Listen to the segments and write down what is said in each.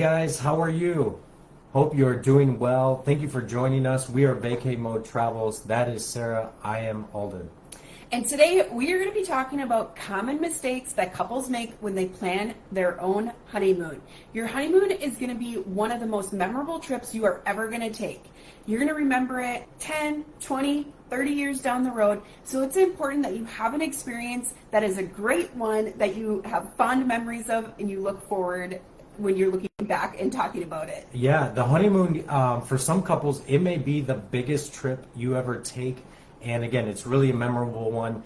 guys, how are you? Hope you're doing well. Thank you for joining us. We are Vacay Mode Travels. That is Sarah. I am Alden. And today we are going to be talking about common mistakes that couples make when they plan their own honeymoon. Your honeymoon is going to be one of the most memorable trips you are ever going to take. You're going to remember it 10, 20, 30 years down the road. So it's important that you have an experience that is a great one that you have fond memories of and you look forward when you're looking back and talking about it. Yeah, the honeymoon, for some couples, it may be the biggest trip you ever take. And again, it's really a memorable one.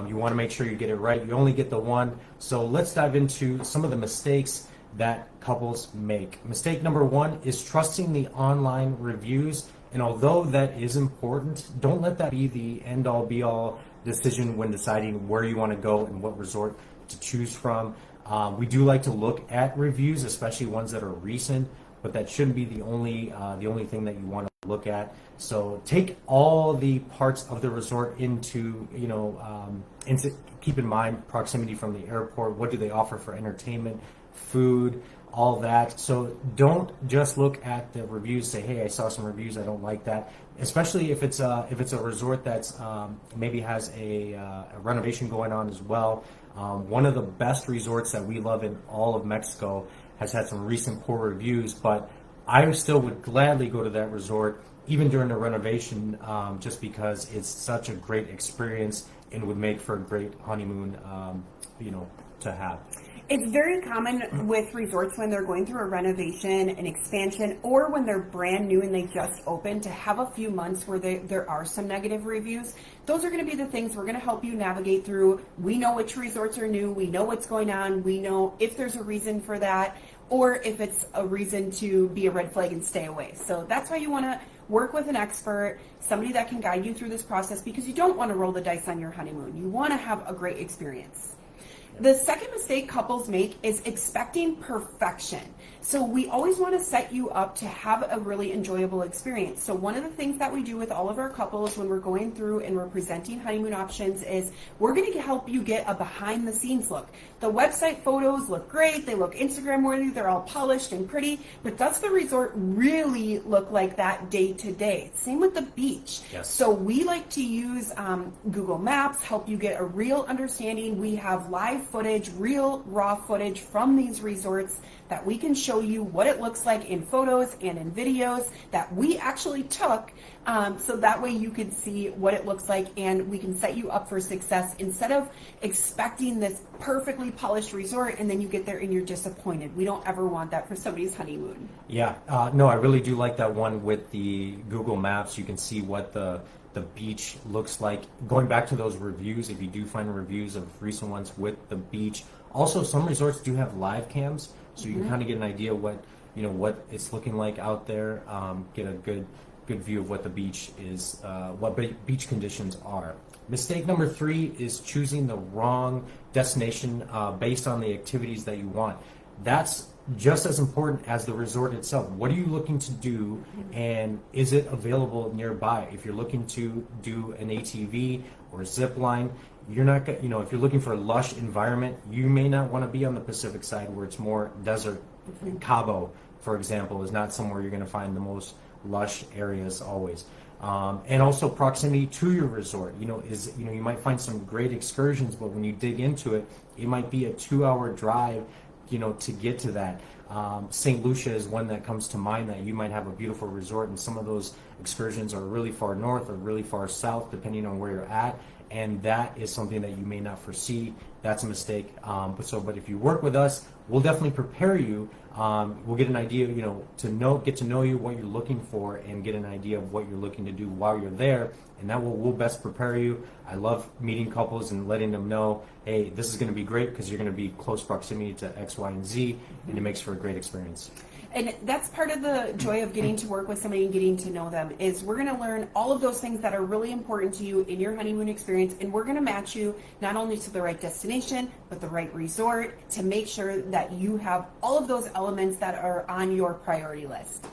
You want to make sure you get it right. You only get the one. So let's dive into some of the mistakes that couples make. Mistake number one is trusting the online reviews. And although that is important, don't let that be the end-all, be-all decision when deciding where you want to go and what resort to choose from. We do like to look at reviews, especially ones that are recent, but that shouldn't be the only thing that you want to look at. So take all the parts of the resort into keep in mind proximity from the airport. What do they offer for entertainment, food, all that. So don't just look at the reviews. Say, hey, I saw some reviews, I don't like that. Especially if it's a resort that's maybe has a renovation going on as well. One of the best resorts that we love in all of Mexico has had some recent poor reviews, but I still would gladly go to that resort even during the renovation, just because it's such a great experience and would make for a great honeymoon, to have. It's very common with resorts when they're going through a renovation, an expansion, or when they're brand new and they just opened to have a few months where there are some negative reviews. Those are going to be the things we're going to help you navigate through. We know which resorts are new. We know what's going on. We know if there's a reason for that or if it's a reason to be a red flag and stay away. So that's why you want to work with an expert, somebody that can guide you through this process, because you don't want to roll the dice on your honeymoon. You want to have a great experience. The second mistake couples make is expecting perfection. So we always want to set you up to have a really enjoyable experience. So one of the things that we do with all of our couples when we're going through and we're presenting honeymoon options is we're going to help you get a behind the scenes look. The website photos look great. They look Instagram worthy. They're all polished and pretty. But does the resort really look like that day to day? Same with the beach. Yes. So we like to use Google Maps, help you get a real understanding. We have live footage, real raw footage from these resorts that we can show you what it looks like in photos and in videos that we actually took, so that way you can see what it looks like and we can set you up for success instead of expecting this perfectly polished resort and then you get there and you're disappointed. We don't ever want that for somebody's honeymoon. Yeah, no, I really do like that one with the Google Maps. You can see what the beach looks like. Going back to those reviews, if you do find reviews of recent ones with the beach, also some resorts do have live cams, so you can kind of get an idea what it's looking like out there. Get a good view of what the beach is, what beach conditions are. Mistake number 3 is choosing the wrong destination based on the activities that you want. That's just as important as the resort itself. What are you looking to do, and is it available nearby? If you're looking to do an ATV or a zip line, you're not, if you're looking for a lush environment, you may not want to be on the Pacific side where it's more desert. Cabo, for example, is not somewhere you're going to find the most lush areas always. And also proximity to your resort. You might find some great excursions, but when you dig into it, it might be a 2-hour drive to get to that. St. Lucia is one that comes to mind, that you might have a beautiful resort and some of those excursions are really far north or really far south depending on where you're at, and that is something that you may not foresee. That's a mistake. But if you work with us, we'll definitely prepare you. We'll get an idea, get to know you, what you're looking for, and get an idea of what you're looking to do while you're there, and that will best prepare you. I love meeting couples and letting them know, hey, this is going to be great because you're going to be close proximity to X, Y, and Z, and it makes for a great experience. And that's part of the joy of getting to work with somebody and getting to know them, is we're going to learn all of those things that are really important to you in your honeymoon experience, and we're going to match you not only to the right destination, but the right resort to make sure that you have all of those elements that are on your priority list.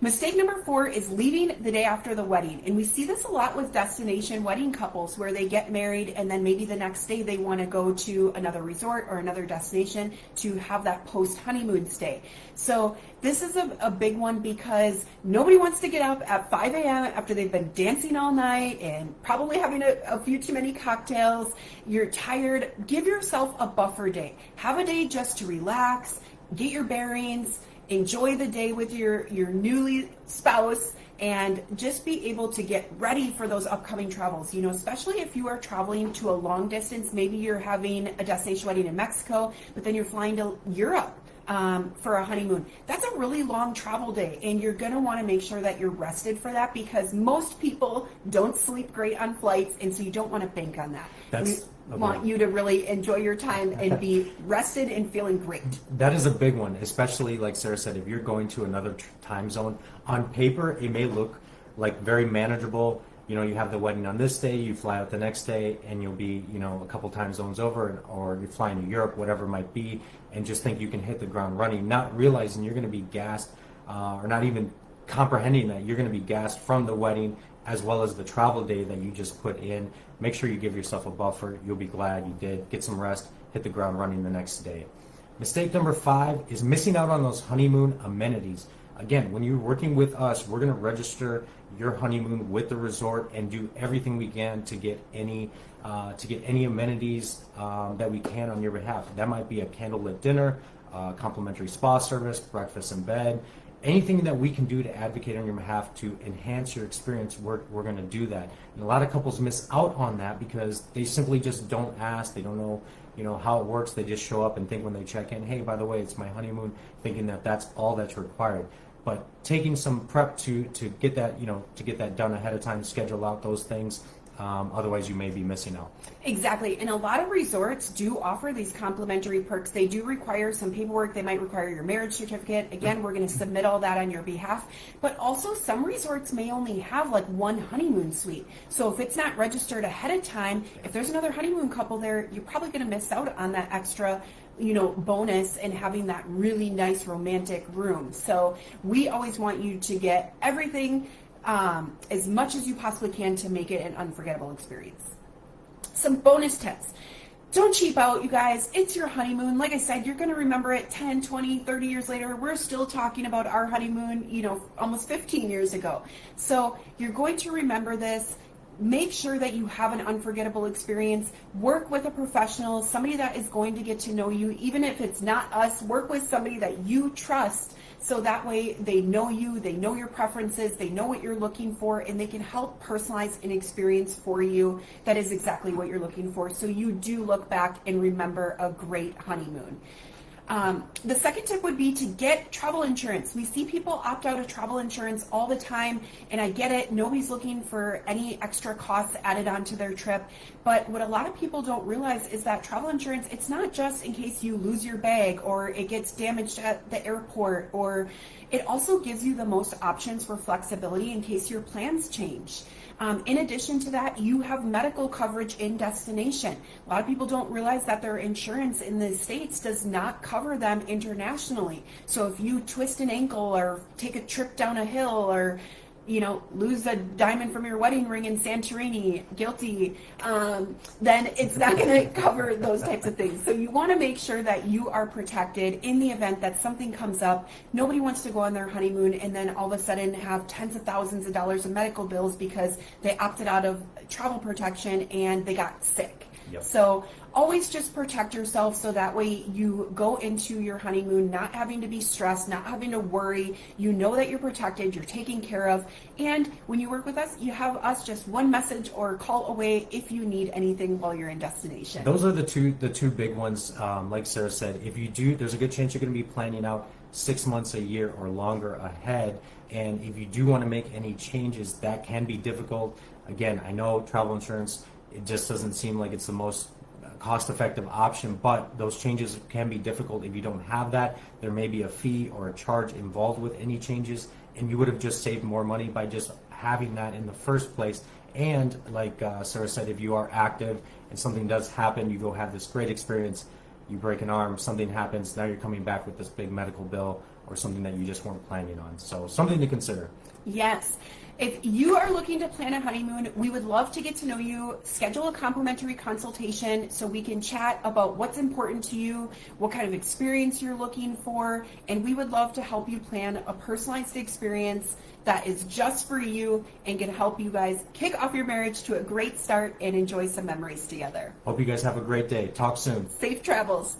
Mistake number 4 is leaving the day after the wedding. And we see this a lot with destination wedding couples where they get married and then maybe the next day they want to go to another resort or another destination to have that post-honeymoon stay. So this is a big one because nobody wants to get up at 5 a.m. after they've been dancing all night and probably having a few too many cocktails. You're tired. Give yourself a buffer day. Have a day just to relax, get your bearings, enjoy the day with your newly spouse, and just be able to get ready for those upcoming travels. You know, especially if you are traveling to a long distance, maybe you're having a destination wedding in Mexico, but then you're flying to Europe for a honeymoon. That's a really long travel day, and you're going to want to make sure that you're rested for that because most people don't sleep great on flights, and so you don't want to bank on that. We want you to really enjoy your time and be rested and feeling great. That is a big one, especially like Sarah said, if you're going to another time zone. On paper, it may look like very manageable. You know, you have the wedding on this day, you fly out the next day, and you'll be, you know, a couple time zones over, or you're flying to Europe, whatever it might be, and just think you can hit the ground running, not realizing you're going to be gassed, or not even comprehending that you're going to be gassed from the wedding as well as the travel day that you just put in. Make sure you give yourself a buffer. You'll be glad you did. Get some rest, hit the ground running the next day. Mistake number 5 is missing out on those honeymoon amenities. Again, when you're working with us, we're going to register your honeymoon with the resort and do everything we can to get any amenities that we can on your behalf. That might be a candlelit dinner, complimentary spa service, breakfast in bed, anything that we can do to advocate on your behalf to enhance your experience. We're going to do that. And a lot of couples miss out on that because they simply just don't ask. They don't know, you know, how it works. They just show up and think when they check in, hey, by the way, it's my honeymoon, thinking that that's all that's required. But taking some prep to get that, you know, to get that done ahead of time, schedule out those things. Otherwise, you may be missing out. Exactly. And a lot of resorts do offer these complimentary perks. They do require some paperwork. They might require your marriage certificate. Again, we're going to submit all that on your behalf. But also, some resorts may only have like one honeymoon suite. So if it's not registered ahead of time, if there's another honeymoon couple there, you're probably going to miss out on that extra, you know, bonus and having that really nice romantic room. So we always want you to get everything as much as you possibly can to make it an unforgettable experience. Some bonus tips. Don't cheap out, you guys. It's your honeymoon. Like I said, you're going to remember it 10, 20, 30 years later. We're still talking about our honeymoon, you know, almost 15 years ago. So you're going to remember this. Make sure that you have an unforgettable experience. Work with a professional, somebody that is going to get to know you. Even if it's not us, work with somebody that you trust. So that way they know you, they know your preferences, they know what you're looking for, and they can help personalize an experience for you that is exactly what you're looking for. So you do look back and remember a great honeymoon. The second tip would be to get travel insurance. We see people opt out of travel insurance all the time, and I get it. Nobody's looking for any extra costs added onto their trip. But what a lot of people don't realize is that travel insurance, it's not just in case you lose your bag or it gets damaged at the airport, or it also gives you the most options for flexibility in case your plans change. In addition to that, you have medical coverage in destination. A lot of people don't realize that their insurance in the States does not cover them internationally. So if you twist an ankle or take a trip down a hill or, you know, lose a diamond from your wedding ring in Santorini, guilty, then it's not going to cover those types of things. So you want to make sure that you are protected in the event that something comes up. Nobody wants to go on their honeymoon and then all of a sudden have tens of thousands of dollars of medical bills because they opted out of travel protection and they got sick. Yep. So always just protect yourself so that way you go into your honeymoon not having to be stressed, not having to worry. You know that you're protected, you're taken care of. And when you work with us, you have us just one message or call away if you need anything while you're in destination. Those are the two big ones. Like Sarah said, if you do, there's a good chance you're going to be planning out 6 months, a year, or longer ahead. And if you do want to make any changes, that can be difficult. Again, I know travel insurance, it just doesn't seem like it's the most cost-effective option, but those changes can be difficult if you don't have that. There may be a fee or a charge involved with any changes, and you would have just saved more money by just having that in the first place. And like Sarah said, if you are active and something does happen, you go have this great experience, you break an arm, something happens, now you're coming back with this big medical bill or something that you just weren't planning on. So something to consider. Yes. If you are looking to plan a honeymoon, we would love to get to know you. Schedule a complimentary consultation so we can chat about what's important to you, what kind of experience you're looking for, and we would love to help you plan a personalized experience that is just for you and can help you guys kick off your marriage to a great start and enjoy some memories together. Hope you guys have a great day. Talk soon. Safe travels.